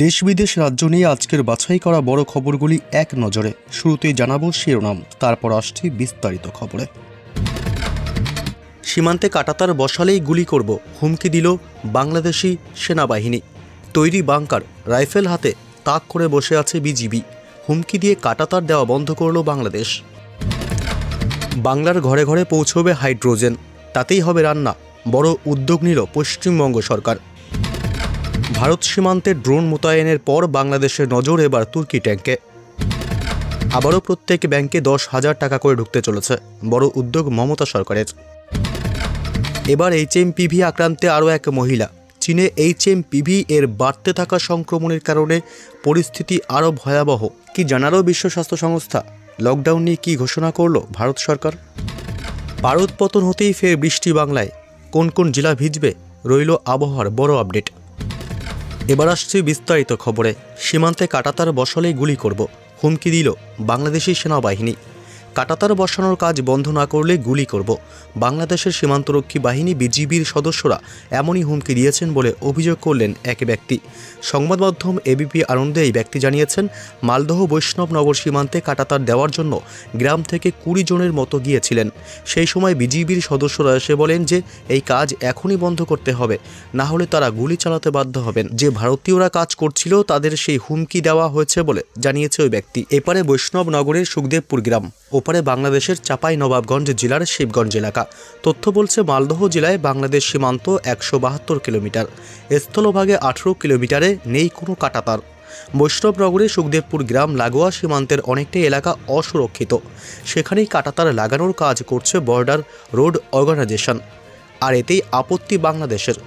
দেশ বিদেশ রাজ্য নিয়ে আজকের বাছাই করা বড় খবরগুলি এক নজরে। শুরুতেই জানাবো শিরোনাম, তারপর আসছি বিস্তারিত খবরে। সীমান্তে কাঁটাতার বসালেই গুলি করব, হুমকি দিল বাংলাদেশি সেনাবাহিনী। তৈরি বাংকার, রাইফেল হাতে তাক করে বসে আছে বিজিবি। হুমকি দিয়ে কাঁটাতার দেওয়া বন্ধ করল বাংলাদেশ। বাংলার ঘরে ঘরে পৌঁছবে হাইড্রোজেন, তাতেই হবে রান্না, বড় উদ্যোগ নিল পশ্চিমবঙ্গ সরকার। ভারত সীমান্তে ড্রোন মোতায়েনের পর বাংলাদেশের নজর এবার তুর্কি ট্যাঙ্কে। আবারও প্রত্যেক ব্যাংকে 10,000 টাকা করে ঢুকতে চলেছে, বড় উদ্যোগ মমতা সরকারের। এবার HMPV আক্রান্তে আরও এক মহিলা। চীনে HMPV এর বাড়তে থাকা সংক্রমণের কারণে পরিস্থিতি আরও ভয়াবহ। কি জানালো বিশ্ব স্বাস্থ্য সংস্থা? লকডাউন নিয়ে কী ঘোষণা করল ভারত সরকার? পারদ পতন হতেই ফের বৃষ্টি বাংলায়। কোন কোন জেলা ভিজবে, রইল আবহাওয়ার বড় আপডেট। এবার আসছে বিস্তারিত খবরে। সীমান্তে কাঁটাতার বসালেই গুলি করব, হুমকি দিল বাংলাদেশি সেনাবাহিনী। কাঁটাতার বসানোর কাজ বন্ধ না করলে গুলি করব। বাংলাদেশের সীমান্তরক্ষী বাহিনী বিজিবির সদস্যরা এমনই হুমকি দিয়েছেন বলে অভিযোগ করলেন এক ব্যক্তি। সংবাদ মাধ্যম এবিপি আনন্দে এই ব্যক্তি জানিয়েছেন, মালদহ বৈষ্ণবনগর সীমান্তে কাঁটাতার দেওয়ার জন্য গ্রাম থেকে 20 জনের মতো গিয়েছিলেন। সেই সময় বিজিবির সদস্যরা এসে বলেন যে এই কাজ এখনই বন্ধ করতে হবে, না হলে তারা গুলি চালাতে বাধ্য হবেন। যে ভারতীয়রা কাজ করছিল তাদের সেই হুমকি দেওয়া হয়েছে বলে জানিয়েছে ওই ব্যক্তি। এপারে বৈষ্ণবনগরের সুখদেবপুর গ্রাম, ওপারে বাংলাদেশের চাঁপাইনবাবগঞ্জ জেলার শিবগঞ্জ এলাকা। তথ্য বলছে মালদহ জেলায় বাংলাদেশ সীমান্ত 172 কিলোমিটার, স্থলভাগে 18 কিলোমিটারে নেই কোনো কাঁটাতার। বৈষ্ণবনগরের সুখদেবপুর গ্রাম লাগোয়া সীমান্তের অনেকটাই এলাকা অসুরক্ষিত, সেখানেই কাঁটাতার লাগানোর কাজ করছে বর্ডার রোড অর্গানাইজেশন, আর এতেই আপত্তি বাংলাদেশের।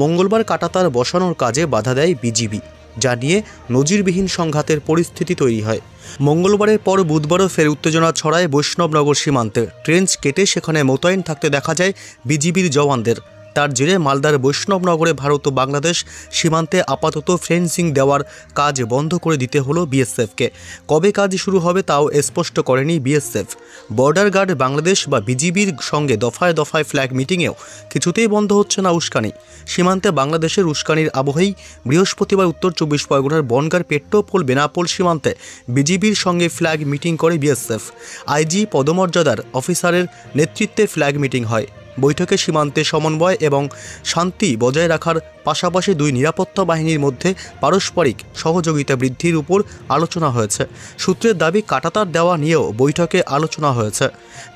মঙ্গলবার কাঁটাতার বসানোর কাজে বাধা দেয় বিজিবি, যা নিয়ে নজিরবিহীন সংঘাতের পরিস্থিতি তৈরি হয়। মঙ্গলবারের পর বুধবারও ফের উত্তেজনা ছড়ায় বৈষ্ণবনগর সীমান্তে। ট্রেঞ্চ কেটে সেখানে মোতায়েন থাকতে দেখা যায় বিজিবির জওয়ানদের। তার জেরে মালদার বৈষ্ণবনগরে ভারত ও বাংলাদেশ সীমান্তে আপাতত ফেন্সিং দেওয়ার কাজ বন্ধ করে দিতে হলো বিএসএফকে। কবে কাজ শুরু হবে তাও স্পষ্ট করেনি বিএসএফ। বর্ডার গার্ড বাংলাদেশ বা বিজিবির সঙ্গে দফায় দফায় ফ্ল্যাগ মিটিংয়েও কিছুতেই বন্ধ হচ্ছে না উস্কানি। সীমান্তে বাংলাদেশের উস্কানির আবহেই বৃহস্পতিবার উত্তর 24 পরগনার বনগাঁর পেট্টোপোল বেনাপোল সীমান্তে বিজিবির সঙ্গে ফ্ল্যাগ মিটিং করে বিএসএফ। আইজি পদমর্যাদার অফিসারের নেতৃত্বে ফ্ল্যাগ মিটিং হয়। বৈঠকে সীমান্তে সমন্বয় এবং শান্তি বজায় রাখার পাশাপাশি দুই নিরাপত্তা বাহিনীর মধ্যে পারস্পরিক সহযোগিতা বৃদ্ধির উপর আলোচনা হয়েছে। সূত্রের দাবি, কাঁটাতার দেওয়া নিয়েও বৈঠকে আলোচনা হয়েছে,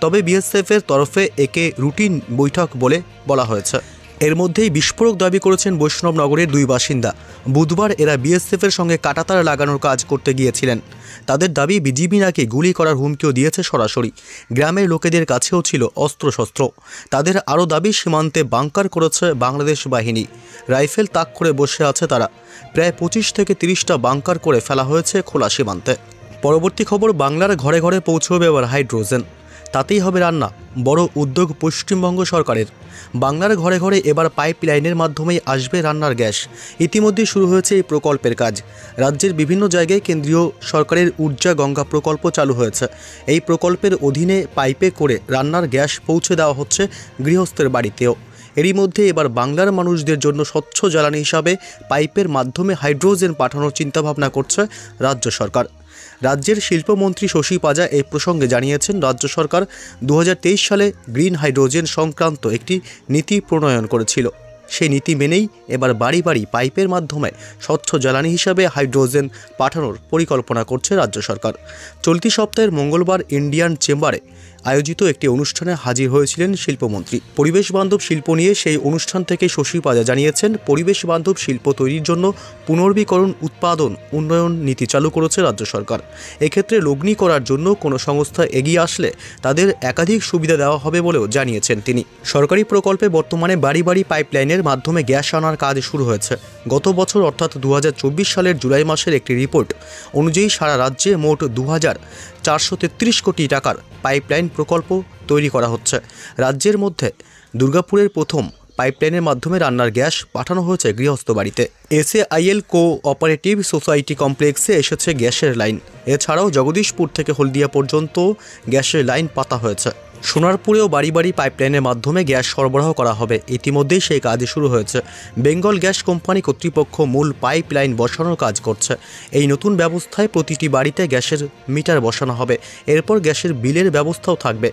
তবে বিএসএফের তরফে একে রুটিন বৈঠক বলে বলা হয়েছে। এর মধ্যেই বিস্ফোরক দাবি করেছেন বৈষ্ণবনগরের দুই বাসিন্দা। বুধবার এরা বিএসএফের সঙ্গে কাঁটাতার লাগানোর কাজ করতে গিয়েছিলেন। তাদের দাবি, বিজিবি নাকি গুলি করার হুমকিও দিয়েছে সরাসরি। গ্রামের লোকেদের কাছেও ছিল অস্ত্রশস্ত্র। তাদের আরও দাবি, সীমান্তে বাংকার করেছে বাংলাদেশ বাহিনী, রাইফেল তাক করে বসে আছে তারা। প্রায় 25 থেকে 30টা বাংকার করে ফেলা হয়েছে খোলা সীমান্তে। পরবর্তী খবর, বাংলার ঘরে ঘরে পৌঁছবে এবার হাইড্রোজেন, তাতেই হবে রান্না, বড় উদ্যোগ পশ্চিমবঙ্গ সরকারের। বাংলার ঘরে ঘরে এবার পাইপ লাইনের মাধ্যমেই আসবে রান্নার গ্যাস। ইতিমধ্যে শুরু হয়েছে এই প্রকল্পের কাজ। রাজ্যের বিভিন্ন জায়গায় কেন্দ্রীয় সরকারের ঊর্জা গঙ্গা প্রকল্প চালু হয়েছে। এই প্রকল্পের অধীনে পাইপে করে রান্নার গ্যাস পৌঁছে দেওয়া হচ্ছে গৃহস্থের বাড়িতেও। এরই মধ্যে এবার বাংলার মানুষদের জন্য স্বচ্ছ জ্বালানি হিসাবে পাইপের মাধ্যমে হাইড্রোজেন পাঠানোর চিন্তাভাবনা করছে রাজ্য সরকার। রাজ্যের শিল্পমন্ত্রী শশী পাজা এই প্রসঙ্গে জানিয়েছেন, রাজ্য সরকার 2023 সালে গ্রিন হাইড্রোজেন সংক্রান্ত একটি নীতি প্রণয়ন করেছিল। সেই নীতি মেনেই এবার বাড়ি বাড়ি পাইপের মাধ্যমে স্বচ্ছ জ্বালানি হিসাবে হাইড্রোজেন পাঠানোর পরিকল্পনা করছে রাজ্য সরকার। চলতি সপ্তাহের মঙ্গলবার ইন্ডিয়ান চেম্বারে আয়োজিত একটি অনুষ্ঠানে হাজির হয়েছিলেন শিল্পমন্ত্রী। পরিবেশ বান্ধব শিল্প নিয়ে সেই অনুষ্ঠান থেকে শশী পাজা জানিয়েছেন, পরিবেশ বান্ধব শিল্প তৈরির জন্য পুনর্বীকরণ উৎপাদন উন্নয়ন নীতি চালু করেছে রাজ্য সরকার। এক্ষেত্রে লগ্নি করার জন্য কোনো সংস্থা এগিয়ে আসলে তাদের একাধিক সুবিধা দেওয়া হবে বলেও জানিয়েছেন তিনি। সরকারি প্রকল্পে বর্তমানে বাড়ি বাড়ি পাইপলাইনের মাধ্যমে গ্যাস আনার কাজ শুরু হয়েছে। গত বছর অর্থাৎ 2024 সালের জুলাই মাসের একটি রিপোর্ট অনুযায়ী সারা রাজ্যে মোট 2,433 কোটি টাকার পাইপলাইন প্রকল্প তৈরি করা হচ্ছে। রাজ্যের মধ্যে দুর্গাপুরের প্রথম পাইপলাইনের মাধ্যমে রান্নার গ্যাস পাঠানো হয়েছে গৃহস্থ বাড়িতে। SAIL কোঅপারেটিভ সোসাইটি কমপ্লেক্সে এসেছে গ্যাসের লাইন। এছাড়াও জগদীশপুর থেকে হলদিয়া পর্যন্ত গ্যাসের লাইন পাতা হয়েছে। সোনারপুরেও বাড়ি বাড়ি পাইপলাইনের মাধ্যমে গ্যাস সরবরাহ করা হবে। ইতিমধ্যেই সেই কাজ শুরু হয়েছে। বেঙ্গল গ্যাস কোম্পানি কর্তৃপক্ষ মূল পাইপলাইন বসানোর কাজ করছে। এই নতুন ব্যবস্থায় প্রতিটি বাড়িতে গ্যাসের মিটার বসানো হবে। এরপর গ্যাসের বিলের ব্যবস্থাও থাকবে।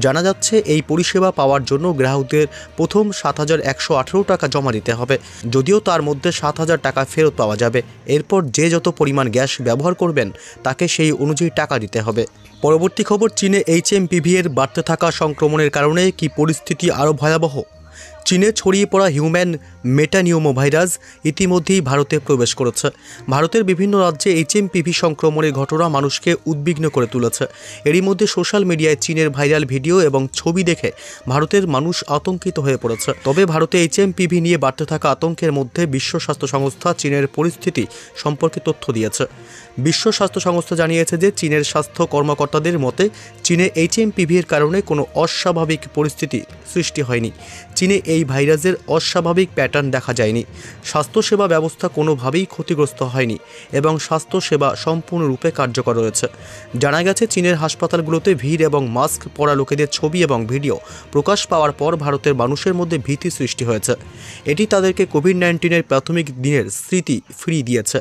জানা যাচ্ছে এই পরিষেবা পাওয়ার জন্য গ্রাহকদের প্রথম 7,118 টাকা জমা দিতে হবে, যদিও তার মধ্যে 7,000 টাকা ফেরত পাওয়া যাবে। এরপর যে যত পরিমাণ গ্যাস ব্যবহার করবেন তাকে সেই অনুযায়ী টাকা দিতে হবে। পরবর্তী খবর, চীনে HMPV এর বাড়তে থাকা সংক্রমণের কারণে কি পরিস্থিতি আরও ভয়াবহ? চীনে ছড়িয়ে পড়া হিউম্যান মেটানিউমো ভাইরাস ইতিমধ্যেই ভারতে প্রবেশ করেছে। ভারতের বিভিন্ন রাজ্যে HMPV সংক্রমণের ঘটনা মানুষকে উদ্বিগ্ন করে তুলেছে। এরই মধ্যে সোশ্যাল মিডিয়ায় চীনের ভাইরাল ভিডিও এবং ছবি দেখে ভারতের মানুষ আতঙ্কিত হয়ে পড়েছে। তবে ভারতে HMPV নিয়ে বাড়তে থাকা আতঙ্কের মধ্যে বিশ্ব স্বাস্থ্য সংস্থা চীনের পরিস্থিতি সম্পর্কে তথ্য দিয়েছে। বিশ্ব স্বাস্থ্য সংস্থা জানিয়েছে যে চীনের স্বাস্থ্য কর্মকর্তাদের মতে চীনে HMPV এর কারণে কোনো অস্বাভাবিক পরিস্থিতি সৃষ্টি হয়নি। চীনে এই ভাইরাসের অস্বাভাবিক প্যাটার্ন দেখা যায়নি। স্বাস্থ্যসেবা ব্যবস্থা কোনোভাবেই ক্ষতিগ্রস্ত হয়নি এবং স্বাস্থ্যসেবা সম্পূর্ণরূপে কার্যকর রয়েছে। জানা গেছে চীনের হাসপাতালগুলোতে ভিড় এবং মাস্ক পরা লোকেদের ছবি এবং ভিডিও প্রকাশ পাওয়ার পর ভারতের মানুষের মধ্যে ভীতি সৃষ্টি হয়েছে। এটি তাদেরকে কোভিড-19-এর প্রাথমিক দিনের স্মৃতি ফিরিয়ে দিয়েছে।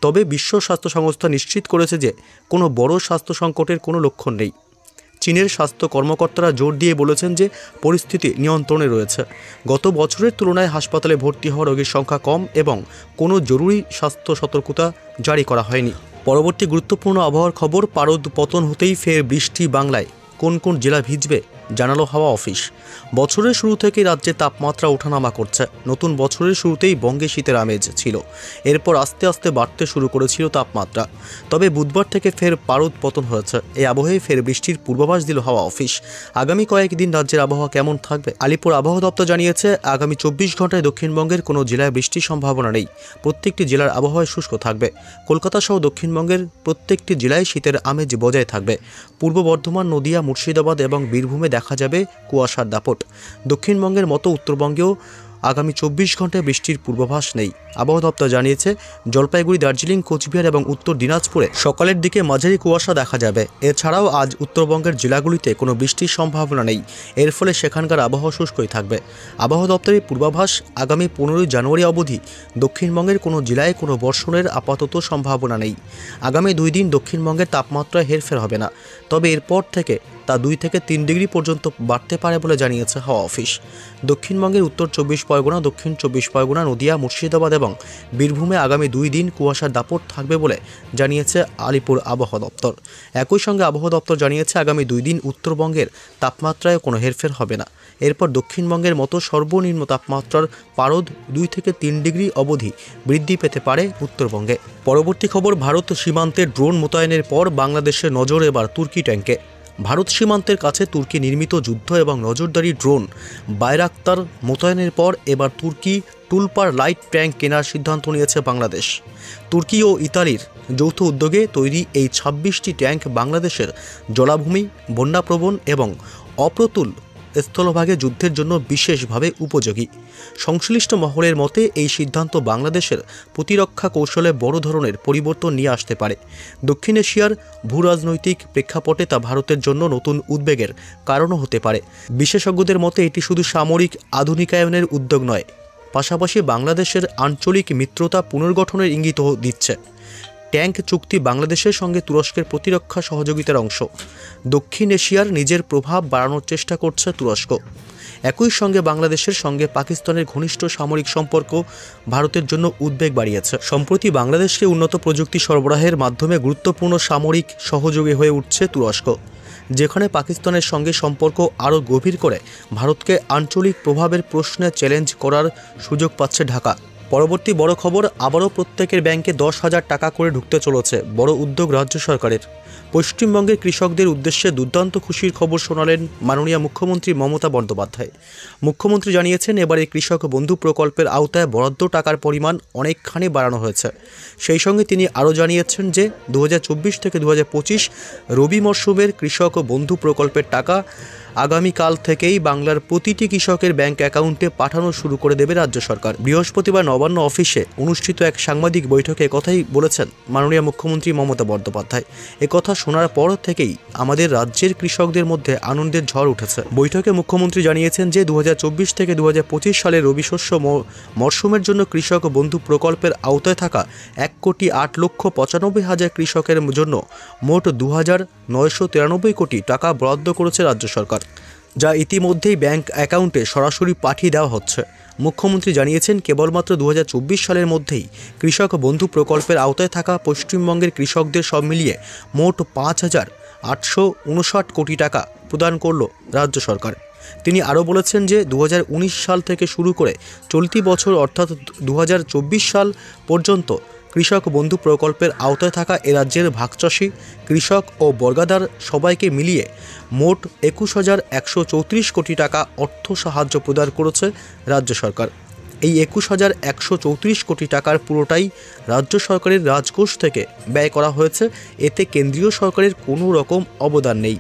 তবে বিশ্ব স্বাস্থ্য সংস্থা নিশ্চিত করেছে যে কোনো বড় স্বাস্থ্য সংকটের কোনো লক্ষণ নেই। চীনের স্বাস্থ্য কর্মকর্তারা জোর দিয়ে বলেছেন যে পরিস্থিতি নিয়ন্ত্রণে রয়েছে। গত বছরের তুলনায় হাসপাতালে ভর্তি হওয়া রোগীর সংখ্যা কম এবং কোনো জরুরি স্বাস্থ্য সতর্কতা জারি করা হয়নি। পরবর্তী গুরুত্বপূর্ণ আবহাওয়ার খবর, পারদ পতন হতেই ফের বৃষ্টি বাংলায়। কোন কোন জেলা ভিজবে জানালো হাওয়া অফিস। বছরের শুরু থেকে রাজ্যে তাপমাত্রা ওঠানামা করছে। নতুন বছরের শুরুতেই বঙ্গে শীতের আমেজ ছিল। এরপর আস্তে আস্তে বাড়তে শুরু করেছিল তাপমাত্রা। তবে বুধবার থেকে ফের পারদ পতন হয়েছে। এই আবহে ফের বৃষ্টির পূর্বাভাস দিল হাওয়া অফিস। আগামী কয়েকদিন রাজ্যের আবহাওয়া কেমন থাকবে? আলিপুর আবহাওয়া দপ্তর জানিয়েছে আগামী 24 ঘন্টায় দক্ষিণবঙ্গের কোনো জেলায় বৃষ্টির সম্ভাবনা নেই। প্রত্যেকটি জেলার আবহাওয়া শুষ্ক থাকবে। কলকাতা সহ দক্ষিণবঙ্গের প্রত্যেকটি জেলায় শীতের আমেজ বজায় থাকবে। পূর্ব বর্ধমান, নদিয়া, মুর্শিদাবাদ এবং বীরভূমে দেখা যাবে কুয়াশার দাপট। দক্ষিণবঙ্গের মতো উত্তরবঙ্গেও আগামী 24 ঘন্টায় বৃষ্টির পূর্বাভাস নেই। আবহাওয়া দপ্তর জানিয়েছে জলপাইগুড়ি, দার্জিলিং, কোচবিহার এবং উত্তর দিনাজপুরে সকালের দিকে মাঝারি কুয়াশা দেখা যাবে। এছাড়াও আজ উত্তরবঙ্গের জেলাগুলিতে কোনো বৃষ্টির সম্ভাবনা নেই। এর ফলে সেখানকার আবহাওয়া শুষ্কই থাকবে। আবহাওয়া দপ্তরের পূর্বাভাস, আগামী 15 জানুয়ারি অবধি দক্ষিণবঙ্গের কোনো জেলায় কোনো বর্ষণের আপাতত সম্ভাবনা নেই। আগামী 2 দিন দক্ষিণবঙ্গের তাপমাত্রায় হেরফের হবে না। তবে এরপর থেকে তা 2 থেকে 3 ডিগ্রি পর্যন্ত বাড়তে পারে বলে জানিয়েছে হাওয়া অফিস। দক্ষিণবঙ্গের উত্তর 24 পরগনা, দক্ষিণ 24 পরগনা, নদিয়া, মুর্শিদাবাদ এবং বীরভূমে আগামী 2 দিন কুয়াশার দাপট থাকবে বলে জানিয়েছে আলিপুর আবহাওয়া দপ্তর। একই সঙ্গে আবহাওয়া দপ্তর জানিয়েছে আগামী 2 দিন উত্তরবঙ্গের তাপমাত্রায় কোনো হেরফের হবে না। এরপর দক্ষিণবঙ্গের মতো সর্বনিম্ন তাপমাত্রার পারদ 2 থেকে 3 ডিগ্রি অবধি বৃদ্ধি পেতে পারে উত্তরবঙ্গে। পরবর্তী খবর, ভারত সীমান্তে ড্রোন মোতায়েনের পর বাংলাদেশের নজর এবার তুর্কি ট্যাঙ্কে। ভারত সীমান্তের কাছে তুর্কি নির্মিত যুদ্ধ এবং নজরদারি ড্রোন বাইরাক্তার মোতায়েনের পর এবার তুর্কি টুলপার লাইট ট্যাঙ্ক কেনার সিদ্ধান্ত নিয়েছে বাংলাদেশ। তুর্কি ও ইতালির যৌথ উদ্যোগে তৈরি এই 26টি ট্যাঙ্ক বাংলাদেশের জলাভূমি, বন্যাপ্রবণ এবং অপ্রতুল স্থলভাগে যুদ্ধের জন্য বিশেষভাবে উপযোগী। সংশ্লিষ্ট মহলের মতে এই সিদ্ধান্ত বাংলাদেশের প্রতিরক্ষা কৌশলে বড় ধরনের পরিবর্তন নিয়ে আসতে পারে। দক্ষিণ এশিয়ার ভূরাজনৈতিক প্রেক্ষাপটে তা ভারতের জন্য নতুন উদ্বেগের কারণও হতে পারে। বিশেষজ্ঞদের মতে এটি শুধু সামরিক আধুনিকায়নের উদ্যোগ নয়, পাশাপাশি বাংলাদেশের আঞ্চলিক মিত্রতা পুনর্গঠনের ইঙ্গিতও দিচ্ছে। ট্যাঙ্ক চুক্তি বাংলাদেশের সঙ্গে তুরস্কের প্রতিরক্ষা সহযোগিতার অংশ। দক্ষিণ এশিয়ার নিজের প্রভাব বাড়ানোর চেষ্টা করছে তুরস্ক। একই সঙ্গে বাংলাদেশের সঙ্গে পাকিস্তানের ঘনিষ্ঠ সামরিক সম্পর্ক ভারতের জন্য উদ্বেগ বাড়িয়েছে। সম্প্রতি বাংলাদেশকে উন্নত প্রযুক্তি সরবরাহের মাধ্যমে গুরুত্বপূর্ণ সামরিক সহযোগী হয়ে উঠছে তুরস্ক, যেখানে পাকিস্তানের সঙ্গে সম্পর্ক আরও গভীর করে ভারতকে আঞ্চলিক প্রভাবের প্রশ্নে চ্যালেঞ্জ করার সুযোগ পাচ্ছে ঢাকা। পরবর্তী বড় খবর, আবারও প্রত্যেকের ব্যাংকে 10,000 টাকা করে ঢুকতে চলেছে। বড় উদ্যোগ রাজ্য সরকারের। পশ্চিমবঙ্গের কৃষকদের উদ্দেশ্যে দুর্দান্ত খুশির খবর শোনালেন মাননীয় মুখ্যমন্ত্রী মমতা বন্দ্যোপাধ্যায়। মুখ্যমন্ত্রী জানিয়েছেন এবারে কৃষক বন্ধু প্রকল্পের আওতায় বরাদ্দ টাকার পরিমাণ অনেকখানি বাড়ানো হয়েছে। সেই সঙ্গে তিনি আরও জানিয়েছেন যে 2024 থেকে 2025 রবি মরশুমের কৃষক বন্ধু প্রকল্পের টাকা আগামীকাল থেকেই বাংলার প্রতিটি কৃষকের ব্যাংক অ্যাকাউন্টে পাঠানো শুরু করে দেবে রাজ্য সরকার। বৃহস্পতিবার নবান্ন অফিসে অনুষ্ঠিত এক সাংবাদিক বৈঠকে কথাই বলেছেন মাননীয় মুখ্যমন্ত্রী মমতা বন্দ্যোপাধ্যায়। একথা শোনার পর থেকেই আমাদের রাজ্যের কৃষকদের মধ্যে আনন্দের ঝড় উঠেছে। বৈঠকে মুখ্যমন্ত্রী জানিয়েছেন যে 2024 থেকে 2025 সালের রবি শস্য মরশুমের জন্য কৃষক বন্ধু প্রকল্পের আওতায় থাকা 1,08,95,000 কৃষকের জন্য মোট 2,993 কোটি টাকা বরাদ্দ করেছে রাজ্য সরকার, যা ইতিমধ্যেই ব্যাংক অ্যাকাউন্টে সরাসরি পাঠিয়ে দেওয়া হচ্ছে। মুখ্যমন্ত্রী জানিয়েছেন কেবলমাত্র 2024 সালের মধ্যেই কৃষক বন্ধু প্রকল্পের আওতায় থাকা পশ্চিমবঙ্গের কৃষকদের সব মিলিয়ে মোট 5,859 কোটি টাকা প্রদান করল রাজ্য সরকার। তিনি আরও বলেছেন যে 2019 সাল থেকে শুরু করে চলতি বছর অর্থাৎ 2024 সাল পর্যন্ত কৃষক বন্ধু প্রকল্পের আওতায় থাকা এ রাজ্যের ভাগচাষী, কৃষক ও বর্গাদার সবাইকে মিলিয়ে মোট 21,134 কোটি টাকা অর্থ সাহায্য প্রদান করেছে রাজ্য সরকার। এই 21,134 কোটি টাকার পুরোটাই রাজ্য সরকারের রাজকোষ থেকে ব্যয় করা হয়েছে। এতে কেন্দ্রীয় সরকারের কোনো রকম অবদান নেই।